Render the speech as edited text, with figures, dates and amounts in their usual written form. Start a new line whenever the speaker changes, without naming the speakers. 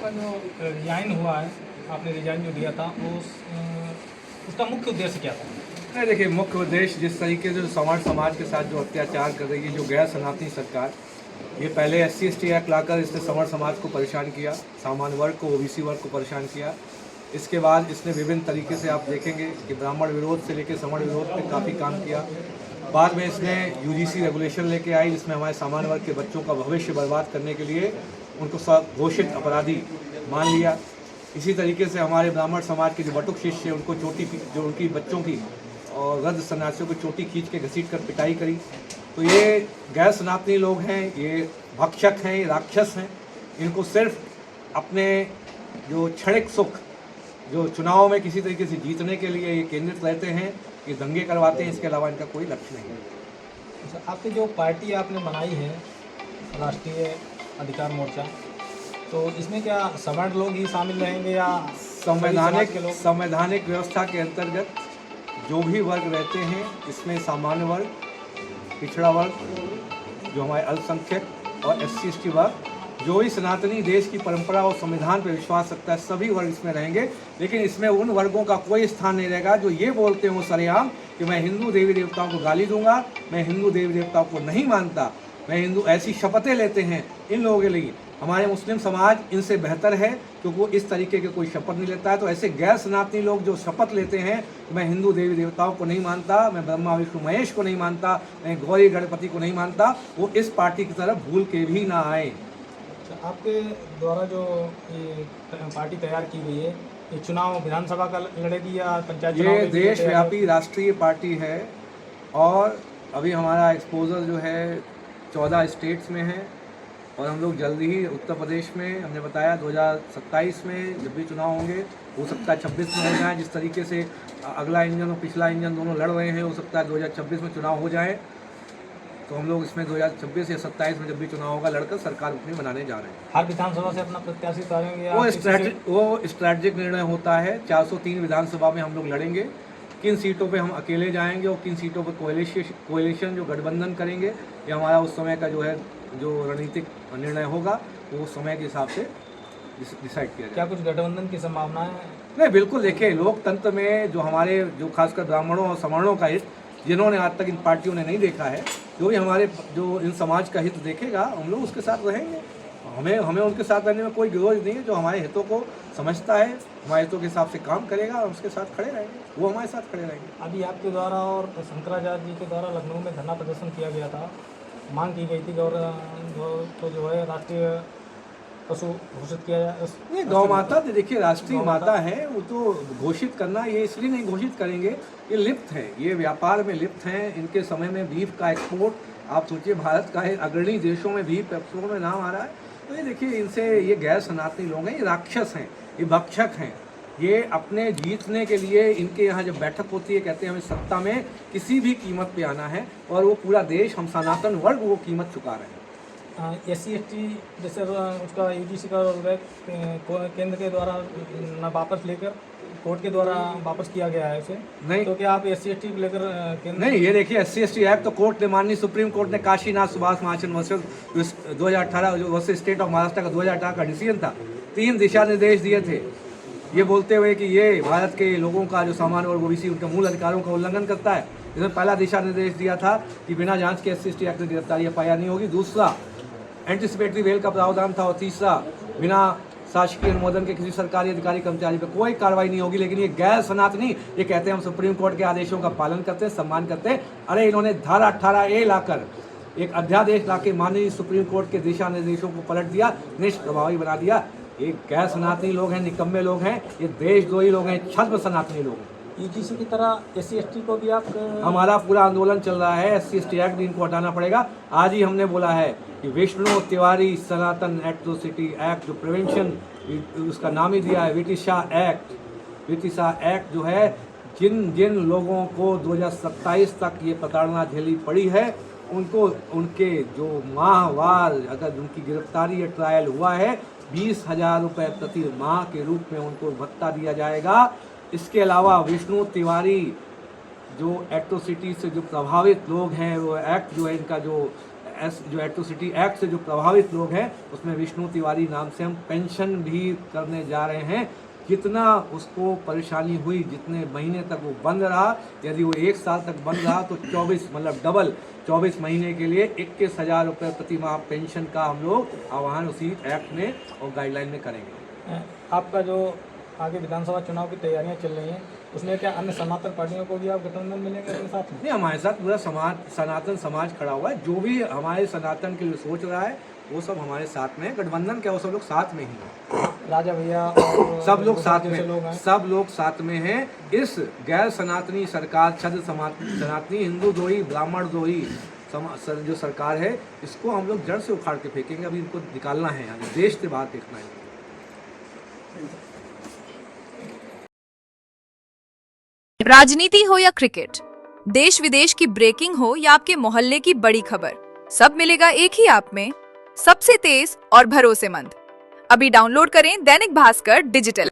आपका जो रिजाइन हुआ है, आपने रिजाइन जो दिया था, उसका मुख्य उद्देश्य क्या था?
नहीं, देखिए, मुख्य उद्देश्य जिस तरीके से समाज के साथ जो अत्याचार कर रही है जो गैर सनातनी सरकार, ये पहले SC/ST एक्ट लाकर इसने समर समाज को परेशान किया, सामान्य वर्ग को, OBC वर्ग को परेशान किया। इसके बाद इसने विभिन्न तरीके से आप देखेंगे कि ब्राह्मण विरोध से लेकर समर विरोध पे काफ़ी काम किया। बाद में इसने UGC रेगुलेशन लेके आई, जिसमें हमारे सामान्य वर्ग के बच्चों का भविष्य बर्बाद करने के लिए उनको घोषित अपराधी मान लिया। इसी तरीके से हमारे ब्राह्मण समाज के जो बटुक शिष्य उनको जो उनकी बच्चों की और वृद्ध सन्यासियों को चोटी खींच के घसीट कर पिटाई करी। तो ये गैर सनातनी लोग हैं, ये भक्षक हैं, ये राक्षस हैं। इनको सिर्फ अपने जो क्षणिक सुख, जो चुनाव में किसी तरीके से जीतने के लिए ये केंद्रित रहते हैं, ये दंगे करवाते हैं, इसके अलावा इनका कोई लक्ष्य नहीं है।
अच्छा, आपकी जो पार्टी आपने बनाई है, राष्ट्रीय अधिकार मोर्चा, तो इसमें क्या सवर्ण लोग ही शामिल रहेंगे या
संवैधानिक व्यवस्था के अंतर्गत जो भी वर्ग रहते हैं, इसमें सामान्य वर्ग, पिछड़ा वर्ग, जो हमारे अल्पसंख्यक और SC/ST वर्ग, जो भी सनातनी देश की परंपरा और संविधान पर विश्वास रखता है, सभी वर्ग इसमें रहेंगे। लेकिन इसमें उन वर्गों का कोई स्थान नहीं रहेगा जो ये बोलते हो सरेआम कि मैं हिंदू देवी देवताओं को गाली दूंगा, मैं हिंदू देवी देवताओं को नहीं मानता, मैं हिंदू, ऐसी शपथें लेते हैं। इन लोगों के लिए हमारे मुस्लिम समाज इनसे बेहतर है, क्योंकि वो इस तरीके के कोई शपथ नहीं लेता है। तो ऐसे गैर सनातनी लोग जो शपथ लेते हैं कि मैं हिंदू देवी देवताओं को नहीं मानता, मैं ब्रह्मा विष्णु महेश को नहीं मानता, मैं गौरी गणपति को नहीं मानता, वो इस पार्टी की तरफ भूल के भी ना आए।
आपके द्वारा जो ये पार्टी तैयार की गई है, ये चुनाव विधानसभा का लड़ेगी या पंचायत चुनाव?
ये देशव्यापी राष्ट्रीय पार्टी है और अभी हमारा एक्सपोजर जो है 14 स्टेट्स में है और हम लोग जल्दी ही उत्तर प्रदेश में, हमने बताया 2027 में जब भी चुनाव होंगे, हो सकता है 26 में हो जाए। जिस तरीके से अगला इंजन और पिछला इंजन दोनों लड़ रहे हैं, हो सकता है 2026 में चुनाव हो जाए। तो हम लोग इसमें 2026 या 27 में जब भी चुनाव होगा, लड़कर सरकार अपनी बनाने जा रहे हैं।
हर विधानसभा से अपना प्रत्याशी उतारेंगे?
वो स्ट्रैटेजिक निर्णय होता है। 403 विधानसभा में हम लोग लड़ेंगे, किन सीटों पे हम अकेले जाएंगे और किन सीटों पे कोएलिशन जो गठबंधन करेंगे, ये हमारा उस समय का जो रणनीतिक निर्णय होगा, वो उस समय के हिसाब से डिसाइड किया जाए।
क्या कुछ गठबंधन की संभावना है?
नहीं, बिल्कुल। देखिए, लोकतंत्र में जो खासकर ब्राह्मणों और सवर्णों का हित, जिन्होंने आज तक इन पार्टियों ने नहीं देखा है, जो इन समाज का हित देखेगा, हम लोग उसके साथ रहेंगे। हमें उनके साथ रहने में कोई विरोध नहीं है। जो हमारे हितों को समझता है, हमारे हितों के हिसाब से काम करेगा और उसके साथ खड़े रहेंगे, वो हमारे साथ खड़े रहेंगे।
अभी आपके द्वारा और शंकराचार्य जी के द्वारा लखनऊ में धरना प्रदर्शन किया गया था, मांग की गई थी जो है राष्ट्रीय पशु घोषित किया जाए।
नहीं, गौ माता, देखिए, राष्ट्रीय माता है, वो तो घोषित करना, ये इसलिए नहीं घोषित करेंगे, ये लिप्त है, ये व्यापार में लिप्त हैं। इनके समय में बीफ का एक्सपोर्ट, आप सोचिए, भारत का अग्रणी देशों में बीफ एक्सपोर्ट में नाम आ रहा है। तो ये देखिए, इनसे, ये गैर सनातनी लोग हैं, ये राक्षस हैं, ये भक्षक हैं। ये अपने जीतने के लिए, इनके यहाँ जब बैठक होती है, कहते हैं हमें सत्ता में किसी भी कीमत पे आना है, और वो पूरा देश, हम सनातन वर्ग वो कीमत चुका रहे हैं।
SC/ST जैसे उसका UGC का केंद्र के द्वारा न वापस लेकर कोर्ट के द्वारा वापस किया गया है उसे,
नहीं,
तो क्या आप SC/ST को लेकर
नहीं, ये देखिए, SC/ST एक्ट तो कोर्ट ने, माननीय सुप्रीम कोर्ट ने Kashinath Subhash Mahajan versus 2018 versus State of Maharashtra का 2018 का डिसीजन था, 3 दिशा निर्देश दिए थे, ये बोलते हुए कि ये भारत के लोगों का, जो सामान्य और OBC, उनके मूल अधिकारों का उल्लंघन करता है। इसमें पहला दिशा निर्देश दिया था कि बिना जांच के SC/ST एक्ट में गिरफ्तारी FIR नहीं होगी। दूसरा, एंटीसिपेटरी बेल का प्रावधान था। और तीसरा, बिना शासकीय अनुमोदन के किसी सरकारी अधिकारी कर्मचारी पर कोई कार्रवाई नहीं होगी। लेकिन ये गैर सनातनी, ये कहते हैं हम सुप्रीम कोर्ट के आदेशों का पालन करते हैं, सम्मान करते हैं। अरे, इन्होंने धारा 18A लाकर एक अध्यादेश लाके माननीय सुप्रीम कोर्ट के दिशा निर्देशों को पलट दिया, निष्प्रभावी बना दिया। ये गैर सनातनी लोग हैं, निकम्मे लोग हैं, ये देशद्रोही लोग हैं, छद्म सनातनी लोग हैं।
UGC की तरह SC/ST को भी आप
हमारा पूरा आंदोलन चल रहा है। SC/ST एक्ट इनको हटाना पड़ेगा। आज ही हमने बोला है कि विष्णु तिवारी सनातन एट्रोसिटी एक्ट, जो प्रिवेंशन, उसका नाम ही दिया है विटिशा एक्ट जो है, जिन लोगों को 2027 तक ये प्रताड़ना झेली पड़ी है, उनको उनके जो माहवार, अगर उनकी गिरफ्तारी या ट्रायल हुआ है, 20,000 रुपये प्रति माह के रूप में उनको भत्ता दिया जाएगा। इसके अलावा विष्णु तिवारी जो एट्रोसिटी से जो प्रभावित लोग हैं, वो एक्ट जो है, इनका जो जो एट्रोसिटी एक्ट से जो प्रभावित लोग हैं उसमें विष्णु तिवारी नाम से हम पेंशन भी करने जा रहे हैं। जितना उसको परेशानी हुई, जितने महीने तक वो बंद रहा, यदि वो 1 साल तक बंद रहा तो 24 मतलब डबल 24 महीने के लिए 21,000 रुपये प्रति माह पेंशन का हम लोग आह्वान उसी एक्ट में और गाइडलाइन में करेंगे।
आपका जो आगे विधानसभा चुनाव की तैयारियां चल रही हैं उसमें क्या अन्य सनातन पार्टियों को भी आप गठबंधन मिलेंगे अपने साथ में?
नहीं, हमारे साथ पूरा समाज, सनातन समाज खड़ा हुआ है। जो भी हमारे सनातन के लिए सोच रहा है वो सब हमारे साथ में है। गठबंधन क्या, वो सब लोग साथ में ही हैं।
राजा भैया और
सब लोग साथ
जैसे
में,
लोग हैं।
सब लोग साथ में हैं। इस गैर सनातनी सरकार, छद्म सनातनी हिंदू द्रोही ब्राह्मण द्रोही जो सरकार है, इसको हम लोग जड़ से उखाड़ के फेंकेंगे। अभी इनको निकालना है, यहाँ देश से बाहर फेंकना है।
राजनीति हो या क्रिकेट, देश विदेश की ब्रेकिंग हो या आपके मोहल्ले की बड़ी खबर, सब मिलेगा एक ही ऐप में, सबसे तेज और भरोसेमंद। अभी डाउनलोड करें दैनिक भास्कर डिजिटल।